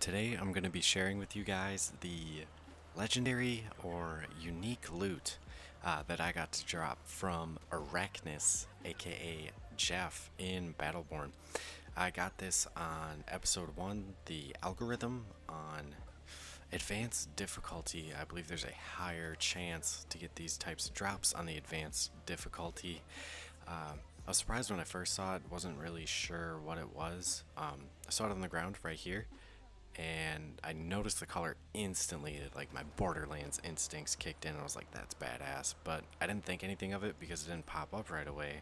Today I'm going to be sharing with you guys the legendary or unique loot that I got to drop from Arachnis, aka Geoff, in Battleborn. I got this on episode 1, the algorithm on advanced difficulty. I believe there's a higher chance to get these types of drops on the advanced difficulty. I was surprised when I first saw it, wasn't really sure what it was. I saw it on the ground right here, and I noticed the color instantly. Like my Borderlands instincts kicked in, and I was like, that's badass. But I didn't think anything of it because it didn't pop up right away.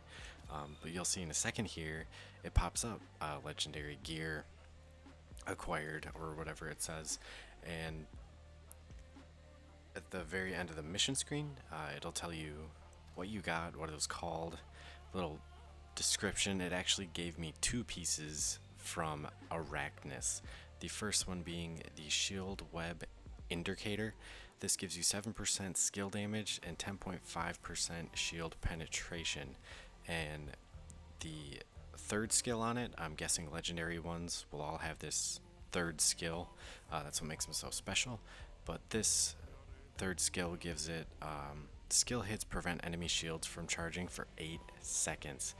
But you'll see in a second here, it pops up legendary gear acquired or whatever it says, and at the very end of the mission screen, it'll tell you what you got, what it was called, little description. It actually gave me 2 pieces from Arachnis. The first one being the Shield Web Interdictor. This gives you 7% skill damage and 10.5% shield penetration. And the third skill on it, I'm guessing legendary ones will all have this third skill. That's what makes them so special. But this third skill gives it skill hits prevent enemy shields from charging for 8 seconds.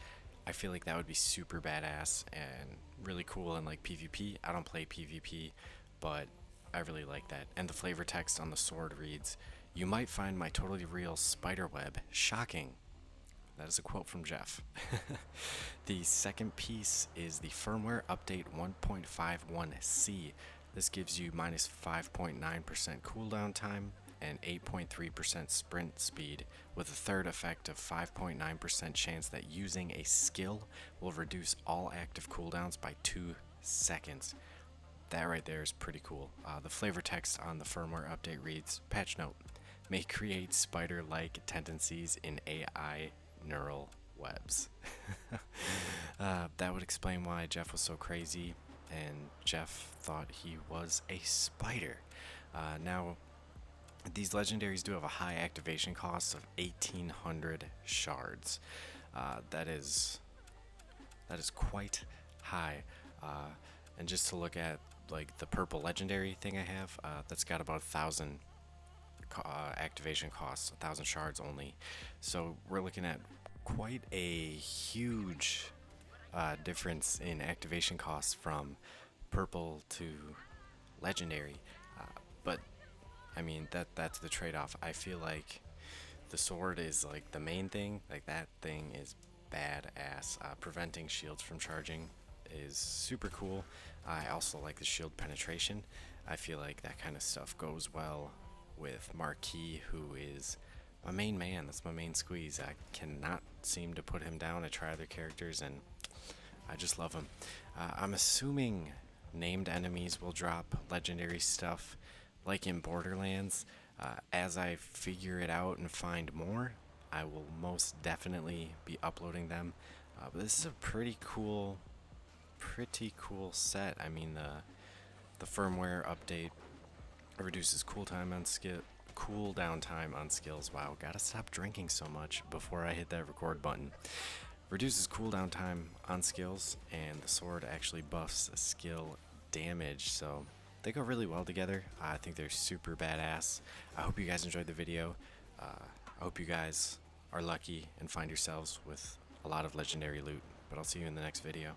I feel like that would be super badass and really cool in like PvP. I don't play PvP, but I really like that. And the flavor text on the sword reads, "You might find my totally real spider web shocking." That is a quote from Geoff. The second piece is the firmware update 1.51C. This gives you minus 5.9% cooldown time and 8.3% sprint speed, with a third effect of 5.9% chance that using a skill will reduce all active cooldowns by 2 seconds. That right there is pretty cool. The flavor text on the firmware update reads, "Patch note, may create spider-like tendencies in AI neural webs." That would explain why Geoff was so crazy and Geoff thought he was a spider. Now, these legendaries do have a high activation cost of 1,800 shards. That is quite high. And just to look at like the purple legendary thing I have, that's got about 1,000 activation costs, 1,000 shards only. So we're looking at quite a huge difference in activation costs from purple to legendary. But I mean, that's the trade-off. I feel like the sword is like the main thing. Like that thing is badass. Preventing shields from charging is super cool. I also like the shield penetration. I feel like that kind of stuff goes well with Marquis, who is my main man. That's my main squeeze. I cannot seem to put him down. I try other characters and I just love him. I'm assuming named enemies will drop legendary stuff like in Borderlands. As I figure it out and find more, I will most definitely be uploading them. But this is a pretty cool set. I mean, the firmware update reduces cooldown time on skills. Wow, gotta stop drinking so much before I hit that record button. Reduces cooldown time on skills, and the sword actually buffs skill damage, so they go really well together. I think they're super badass. I hope you guys enjoyed the video. I hope you guys are lucky and find yourselves with a lot of legendary loot, but I'll see you in the next video.